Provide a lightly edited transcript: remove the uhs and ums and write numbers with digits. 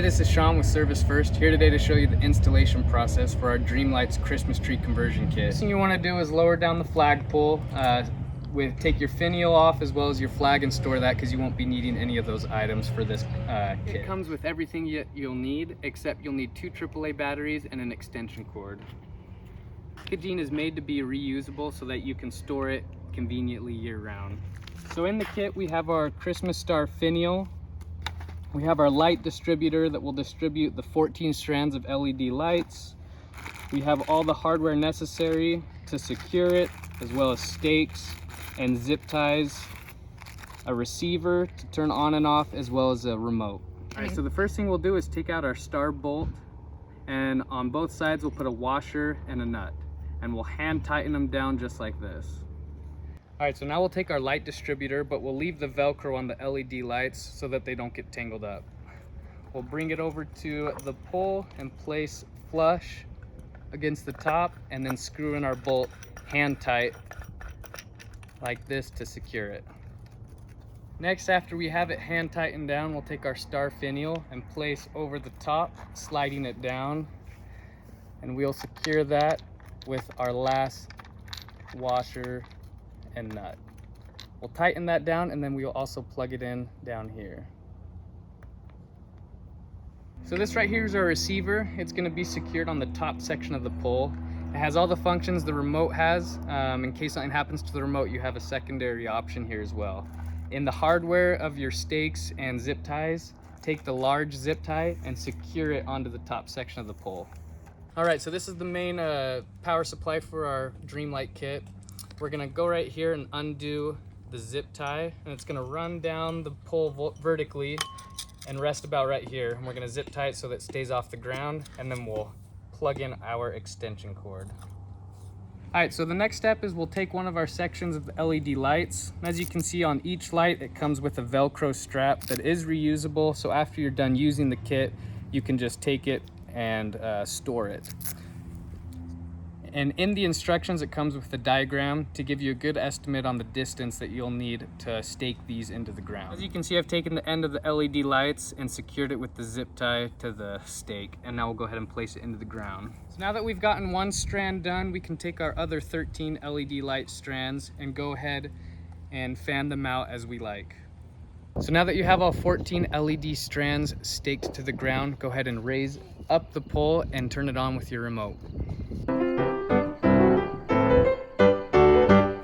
this is Sean with Service First, here today to show you the installation process for our Dreamlights Christmas tree conversion kit. First thing you want to do is lower down the flagpole, take your finial off as well as your flag and store that because you won't be needing any of those items for this kit. It comes with everything you'll need, except you'll need 2 AAA batteries and an extension cord. Kitting is made to be reusable so that you can store it conveniently year-round. So in the kit we have our Christmas star finial. We have our light distributor that will distribute the 14 strands of LED lights. We have all the hardware necessary to secure it, as well as stakes and zip ties, a receiver to turn on and off, as well as a remote. All right, so the first thing we'll do is take out our star bolt, and on both sides we'll put a washer and a nut, and we'll hand tighten them down just like this. All right, so now we'll take our light distributor, but we'll leave the Velcro on the LED lights so that they don't get tangled up. We'll bring it over to the pole and place flush against the top, and then screw in our bolt hand tight like this to secure it. Next, after we have it hand tightened down, we'll take our star finial and place over the top, sliding it down, and we'll secure that with our last washer and nut. We'll tighten that down, and then we'll also plug it in down here. So this right here is our receiver. It's going to be secured on the top section of the pole. It has all the functions the remote has. In case something happens to the remote, you have a secondary option here as well. In the hardware of your stakes and zip ties, take the large zip tie and secure it onto the top section of the pole. All right, so this is the main power supply for our Dreamlight kit. We're gonna go right here and undo the zip tie, and it's gonna run down the pole vertically and rest about right here. And we're gonna zip tie it so that it stays off the ground, and then we'll plug in our extension cord. All right, so the next step is we'll take one of our sections of the LED lights. As you can see on each light, it comes with a Velcro strap that is reusable. So after you're done using the kit, you can just take it and store it. And in the instructions, it comes with a diagram to give you a good estimate on the distance that you'll need to stake these into the ground. As you can see, I've taken the end of the LED lights and secured it with the zip tie to the stake, and now we'll go ahead and place it into the ground. So now that we've gotten one strand done, we can take our other 13 LED light strands and go ahead and fan them out as we like. So now that you have all 14 LED strands staked to the ground, go ahead and raise up the pole and turn it on with your remote.